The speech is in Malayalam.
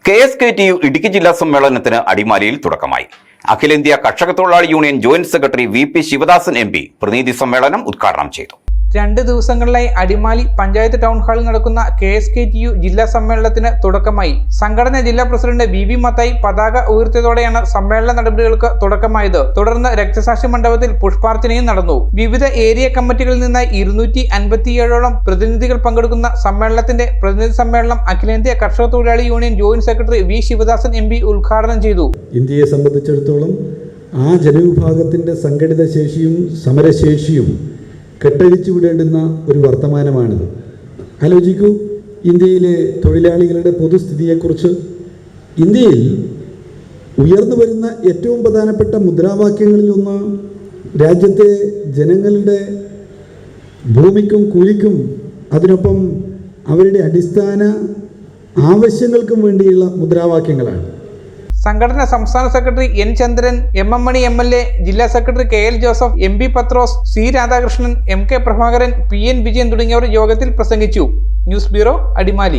KSKTU ഇടുക്കി ജില്ലാ സമ്മേളനത്തിന് അടിമാലിയിൽ തുടക്കമായി. അഖിലേന്ത്യാ കർഷക തൊഴിലാളി union joint secretary VP Sivadasan MP പ്രതിനിധി സമ്മേളനം ഉദ്ഘാടനം ചെയ്തു. 2 ദിവസങ്ങളിലായി അടിമാലി പഞ്ചായത്ത് ടൗൺ ഹാളിൽ നടക്കുന്ന KSKTU ജില്ലാ സമ്മേളനത്തിന് തുടക്കമായി. സംഘടന ജില്ലാ പ്രസിഡന്റ് BB മത്തായി പതാക ഉയർത്തിയതോടെയാണ് സമ്മേളന നടപടികൾക്ക് തുടക്കമായത്. തുടർന്ന് രക്തസാക്ഷി മണ്ഡപത്തിൽ പുഷ്പാർച്ചനയും നടന്നു. വിവിധ ഏരിയ കമ്മിറ്റികളിൽ നിന്നായി 257ഓളം പ്രതിനിധികൾ പങ്കെടുക്കുന്ന സമ്മേളനത്തിന്റെ പ്രതിനിധി സമ്മേളനം അഖിലേന്ത്യാ കർഷക തൊഴിലാളി union joint secretary V Sivadasan MP ഉദ്ഘാടനം ചെയ്തു. ഇന്ത്യയെ സംബന്ധിച്ചിടത്തോളം ആ ജനവിഭാഗത്തിന്റെ സംഘടിത ശേഷിയും സമരശേഷിയും കെട്ടഴിച്ചു വിടേണ്ടുന്ന ഒരു വർത്തമാനമാണിത്. ആലോചിക്കൂ, ഇന്ത്യയിലെ തൊഴിലാളികളുടെ പൊതുസ്ഥിതിയെക്കുറിച്ച്. ഇന്ത്യയിൽ ഉയർന്നു വരുന്ന ഏറ്റവും പ്രധാനപ്പെട്ട മുദ്രാവാക്യങ്ങളിലൊന്ന് രാജ്യത്തെ ജനങ്ങളുടെ ഭൂമിക്കും കൂലിക്കും അതിനൊപ്പം അവരുടെ അടിസ്ഥാന ആവശ്യങ്ങൾക്കും വേണ്ടിയുള്ള മുദ്രാവാക്യങ്ങളാണ്. സംഘടന സംസ്ഥാന സെക്രട്ടറി N ചന്ദ്രൻ, MM മണി MLA, ജില്ലാ സെക്രട്ടറി KL ജോസഫ്, MP പത്രോസ്, C Radhakrishnan, MK Prabhakaran, PN Vijayan തുടങ്ങിയവർ യോഗത്തിൽ പ്രസംഗിച്ചു. News bureau, Adimali.